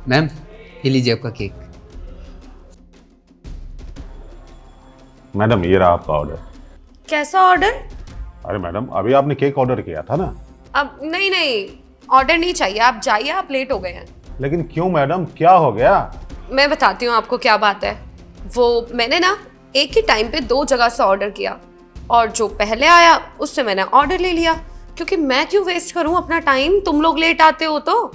Ma'am ये लीजिए आपका केक। मैडम ये रहा आपका ऑर्डर। कैसा ऑर्डर? अरे मैडम अभी आपने केक ऑर्डर किया था ना। अब नहीं, ऑर्डर नहीं चाहिए, आप जाइए, आप लेट हो गए हैं। लेकिन क्यों मैडम, क्या हो गया? मैं बताती हूँ आपको क्या बात है। वो मैंने ना एक ही टाइम पे 2 जगह से ऑर्डर किया, और जो पहले आया उससे मैंने ऑर्डर ले लिया, क्योंकि मैं क्यों वेस्ट करूँ अपना टाइम, तुम लोग लेट आते हो तो।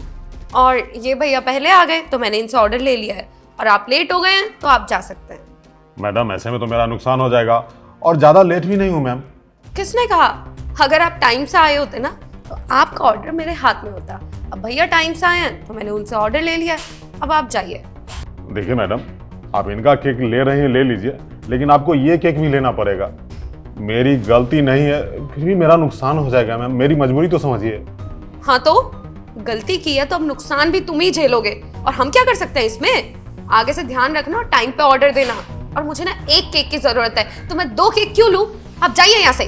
और ये भैया पहले आ गए तो मैंने इनसे ऑर्डर ले लिया है, और आप लेट हो गए हैं तो आप जा सकते हैं। मैडम ऐसे में तो मेरा नुकसान हो जाएगा, और ज़्यादा लेट भी नहीं हूँ मैम। किसने कहा? अगर आप टाइम से आए होते ना तो आपका ऑर्डर मेरे हाथ में होता। अब भैया टाइम से आए हैं तो मैंने उनसे ऑर्डर ले लिया, अब आप जाइए। देखिए मैडम, आप इनका केक ले रहे हैं ले लीजिए, लेकिन आपको ये केक भी लेना पड़ेगा। मेरी गलती नहीं है, फिर भी मेरा नुकसान हो जाएगा मैम, मेरी मजबूरी तो समझिए। हाँ तो गलती की है तो अब नुकसान भी तुम ही झेलोगे, और हम क्या कर सकते हैं इसमें? आगे से ध्यान रखना, टाइम पे ऑर्डर देना। और मुझे ना एक केक की जरूरत है, तो मैं 2 केक क्यों लूं? आप जाइए यहाँ से।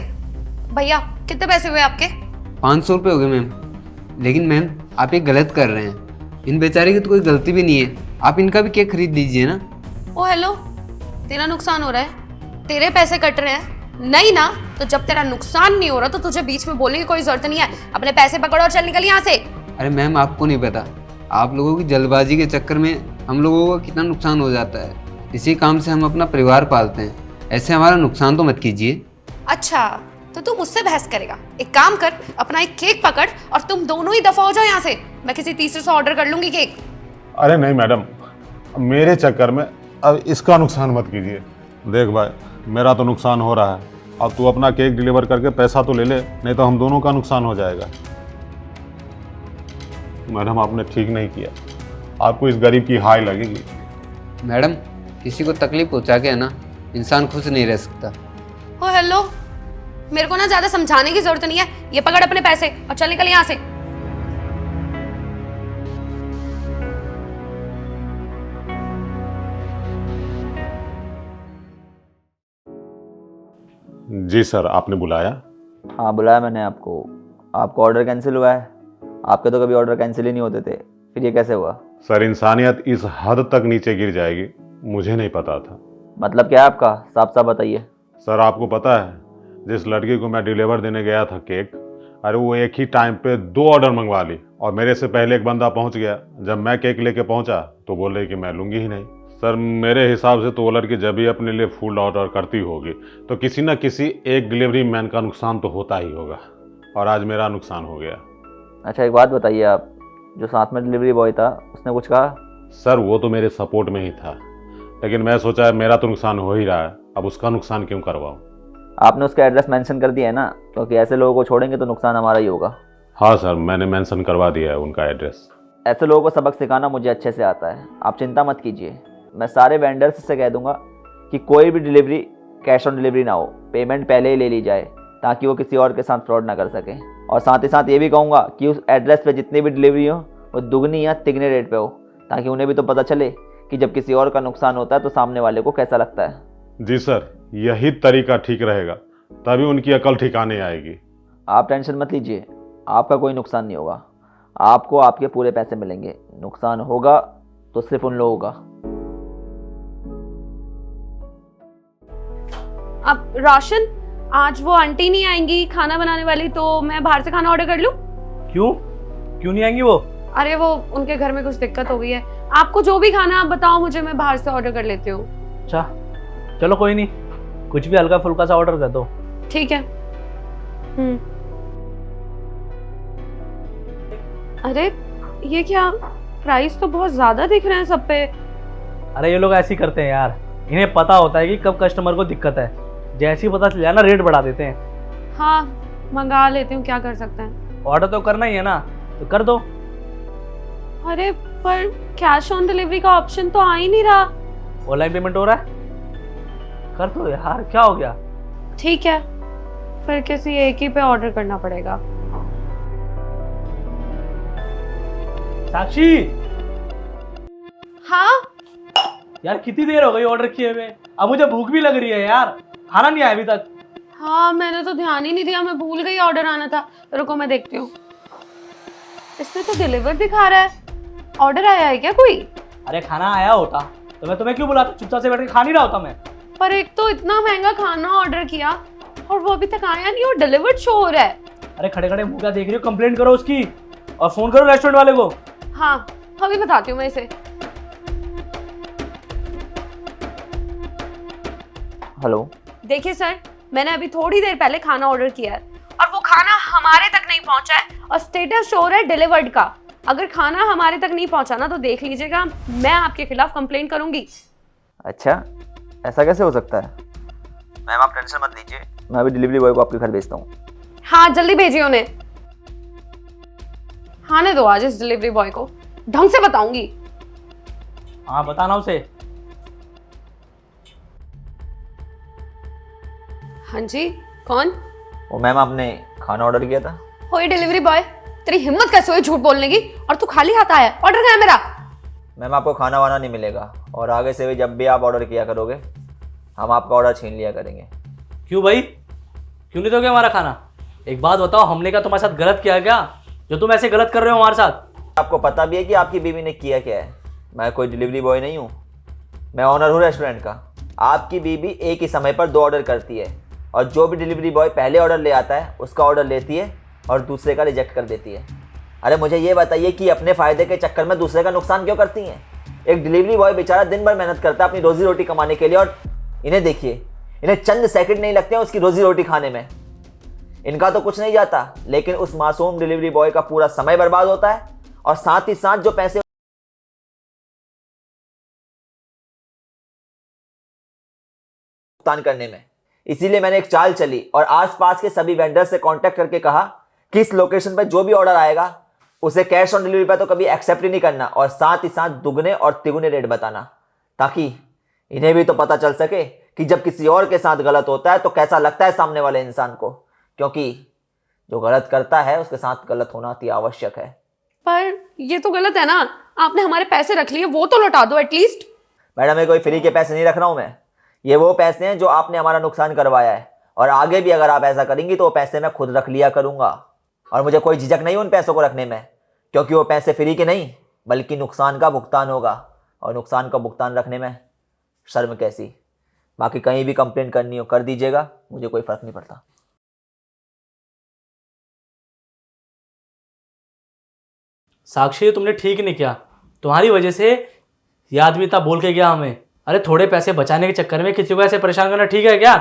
भैया कितने पैसे हुए आपके? 500 रुपये हो गए मैम। लेकिन मैम आप ये गलत कर रहे हैं, इन बेचारे की तो कोई गलती भी नहीं है, आप इनका भी केक खरीद लीजिए ना। ओ हेलो, तेरा नुकसान हो रहा है, तेरे पैसे कट रहे हैं। नहीं ना, तो जब तेरा नुकसान नहीं हो रहा तो तुझे बीच में बोलने की कोई जरूरत नहीं है। अपने पैसे पकड़ो और चल निकल यहाँ से। अरे मैम आपको नहीं पता, आप लोगों की जल्दबाजी के चक्कर में हम लोगों का कितना नुकसान हो जाता है। इसी काम से हम अपना परिवार पालते हैं, ऐसे हमारा नुकसान तो मत कीजिए। अच्छा, तो तू मुझसे बहस करेगा? एक काम कर, अपना एक केक पकड़ और तुम दोनों ही दफा हो जाओ यहाँ से। मैं किसी तीसरे से ऑर्डर कर लूंगी केक। अरे नहीं मैडम, मेरे चक्कर में अब इसका नुकसान मत कीजिए। देख भाई, मेरा तो नुकसान हो रहा है, अब तू अपना केक डिलीवर करके पैसा तो ले ले, नहीं तो हम दोनों का नुकसान हो जाएगा। मैडम आपने ठीक नहीं किया, आपको इस गरीब की हाय लगेगी। मैडम किसी को तकलीफ पहुंचा के है ना, इंसान खुश नहीं रह सकता। ओ हेलो, मेरे को ना ज्यादा समझाने की जरूरत नहीं है। ये पकड़ अपने पैसे और चल निकल यहाँ से। जी सर, आपने बुलाया? हाँ बुलाया मैंने आपको। आपका ऑर्डर कैंसिल हुआ है। आपके तो कभी ऑर्डर कैंसिल ही नहीं होते थे, फिर ये कैसे हुआ? सर इंसानियत इस हद तक नीचे गिर जाएगी मुझे नहीं पता था। मतलब क्या है आपका, साफ साफ बताइए। सर आपको पता है, जिस लड़की को मैं डिलीवर देने गया था केक, अरे वो एक ही टाइम पे 2 ऑर्डर मंगवा ली, और मेरे से पहले एक बंदा पहुंच गया। जब मैं केक लेके पहुंचा तो बोल रही कि मैं लूंगी ही नहीं। सर मेरे हिसाब से तो वो लड़की जब भी अपने लिए फूड ऑर्डर करती होगी तो किसी न किसी एक डिलीवरी मैन का नुकसान तो होता ही होगा, और आज मेरा नुकसान हो गया। अच्छा एक बात बताइए, आप जो साथ में डिलीवरी बॉय था उसने कुछ कहा? सर वो तो मेरे सपोर्ट में ही था, लेकिन मैं सोचा मेरा तो नुकसान हो ही रहा है, अब उसका नुकसान क्यों करवाऊँ। आपने उसका एड्रेस मेंशन कर दिया है ना, क्योंकि ऐसे लोगों को छोड़ेंगे तो नुकसान हमारा ही होगा। हाँ सर, मैंने मेंशन करवा दिया है उनका एड्रेस। ऐसे लोगों को सबक सिखाना मुझे अच्छे से आता है, आप चिंता मत कीजिए। मैं सारे वेंडर्स से कह दूंगा कि कोई भी डिलीवरी कैश ऑन डिलीवरी ना हो, पेमेंट पहले ही ले ली जाए, ताकि वो किसी और के साथ फ्रॉड ना कर सकें। और साथ ही साथ ये भी कहूँगा कि उस एड्रेस पे जितनी भी डिलीवरी हो वो दुगनी या तिगने रेट पे हो, ताकि उन्हें भी तो पता चले कि जब किसी और का नुकसान होता है तो सामने वाले को कैसा लगता है। जी सर, यही तरीका ठीक रहेगा, तभी उनकी अकल ठिकाने आएगी। आप टेंशन मत लीजिए, आपका कोई नुकसान नहीं होगा, आपको आपके पूरे पैसे मिलेंगे। नुकसान होगा तो सिर्फ उन लोगों का। अब रोशन, आज वो आंटी नहीं आएंगी खाना बनाने वाली, तो मैं बाहर से खाना ऑर्डर कर लूं? क्यों नहीं आएंगी वो? अरे वो उनके घर में कुछ दिक्कत हो गई है। आपको जो भी खाना आप बताओ मुझे, मैं बाहर से ऑर्डर कर लेती हूँ। अच्छा चलो कोई नहीं, कुछ भी हल्का फुल्का सा ऑर्डर कर दो। ठीक है। अरे ये क्या, प्राइस तो बहुत ज्यादा दिख रहे हैं सब पे। अरे ये लोग ऐसे ही करते हैं यार, इन्हें पता होता है कि कब कस्टमर को दिक्कत है, जैसे ही पता चल जाए ना रेट बढ़ा देते हैं। हाँ मंगा लेती हूँ, क्या कर सकते हैं। ऑर्डर तो करना ही है ना, तो कर दो। अरे पर कैश ऑन डिलीवरी का ऑप्शन तो आ ही नहीं रहा। ऑनलाइन पेमेंट हो रहा है, कर दो यार, क्या हो गया। ठीक है, फिर किसी एक ही पे ऑर्डर करना पड़ेगा। साक्षी, हाँ यार कितनी देर हो गई ऑर्डर किए हुए, अब मुझे भूख भी लग रही है यार, खाना नहीं आया अभी तक। हाँ मैंने तो ध्यान ही नहीं दिया, मैं भूल गई ऑर्डर आना था। रुको मैं देखती हूँ, इसमें तो डिलीवर दिखा रहा है। ऑर्डर आया है क्या कोई? अरे खाना आया होता तो मैं तुम्हें क्यों बुलाता, चुपचाप से बैठ के खा नहीं रहा होता मैं। पर एक तो इतना महंगा खाना ऑर्डर किया और वो अभी तक आया नहीं और डिलीवर्ड शो हो रहा है। अरे खड़े खड़े मुंह क्या देख रही हो, कंप्लेंट करो उसकी और फोन करो रेस्टोरेंट वाले को। हाँ अभी बताती हूँ मैं इसे। हेलो। देखिए सर, मैंने अभी थोड़ी देर पहले खाना ऑर्डर किया है और वो खाना हमारे तक नहीं पहुंचा है और स्टेटस शो रहा है डिलीवर्ड का। अगर खाना हमारे तक नहीं पहुंचा ना तो देख लीजिएगा, मैं आपके खिलाफ कंप्लेंट करूंगी। अच्छा, ऐसा कैसे हो सकता है? मैम आप टेंशन मत लीजिए, मैं अभी डिलीवरी बॉय को आपके घर भेजता हूँ। हाँ जल्दी भेजिए उन्हें। आने दो आज इस डिलीवरी बॉय को, ढंग से बताऊंगी। हाँ बताना उसे। हाँ जी, कौन? वो मैम आपने खाना ऑर्डर किया था। हो ये डिलीवरी बॉय, तेरी हिम्मत कैसे हुई झूठ बोलने की, और तू खाली हाथ आया है? ऑर्डर कहाँ है मेरा? मैम आपको खाना वाना नहीं मिलेगा और आगे से भी जब भी आप ऑर्डर किया करोगे हम आपका ऑर्डर छीन लिया करेंगे। क्यों भाई, क्यों नहीं दोगे हमारा खाना? एक बात बताओ, हमने क्या तुम्हारे साथ गलत किया क्या जो तुम ऐसे गलत कर रहे हो हमारे साथ? आपको पता भी है कि आपकी बीवी ने किया क्या है। मैं कोई डिलीवरी बॉय नहीं हूँ, मैं ऑनर हूँ रेस्टोरेंट का। आपकी बीवी एक ही समय पर 2 ऑर्डर करती है और जो भी डिलीवरी बॉय पहले ऑर्डर ले आता है उसका ऑर्डर लेती है और दूसरे का रिजेक्ट कर देती है। अरे मुझे ये बताइए कि अपने फ़ायदे के चक्कर में दूसरे का नुकसान क्यों करती हैं? एक डिलीवरी बॉय बेचारा दिन भर मेहनत करता है अपनी रोजी रोटी कमाने के लिए और इन्हें देखिए, इन्हें चंद सेकंड नहीं लगते हैं उसकी रोजी रोटी खाने में। इनका तो कुछ नहीं जाता, लेकिन उस मासूम डिलीवरी बॉय का पूरा समय बर्बाद होता है और साथ ही साथ जो पैसे भुगतान करने में। इसीलिए मैंने एक चाल चली और आसपास के सभी वेंडर से कांटेक्ट करके कहा कि इस लोकेशन पर जो भी ऑर्डर आएगा उसे कैश ऑन डिलीवरी पर तो कभी एक्सेप्ट ही नहीं करना और साथ ही साथ दुगने और तिगुने रेट बताना, ताकि इन्हें भी तो पता चल सके कि जब किसी और के साथ गलत होता है तो कैसा लगता है सामने वाले इंसान को, क्योंकि जो गलत करता है उसके साथ गलत होना अति आवश्यक है। पर ये तो गलत है ना, आपने हमारे पैसे रख लिए, वो तो लौटा दो एटलीस्ट। मैडम मैं कोई फ्री के पैसे नहीं रख रहा हूँ, मैं ये वो पैसे हैं जो आपने हमारा नुकसान करवाया है और आगे भी अगर आप ऐसा करेंगी तो वो पैसे मैं खुद रख लिया करूँगा और मुझे कोई झिझक नहीं उन पैसों को रखने में, क्योंकि वो पैसे फ्री के नहीं बल्कि नुकसान का भुगतान होगा और नुकसान का भुगतान रखने में शर्म कैसी। बाकी कहीं भी कंप्लेंट करनी हो कर दीजिएगा, मुझे कोई फ़र्क नहीं पड़ता। साक्षी तुमने ठीक नहीं किया, तुम्हारी वजह से ये आदमी इतना बोल के गया हमें। अरे थोड़े पैसे बचाने के चक्कर में किसी को ऐसे परेशान करना ठीक है क्या?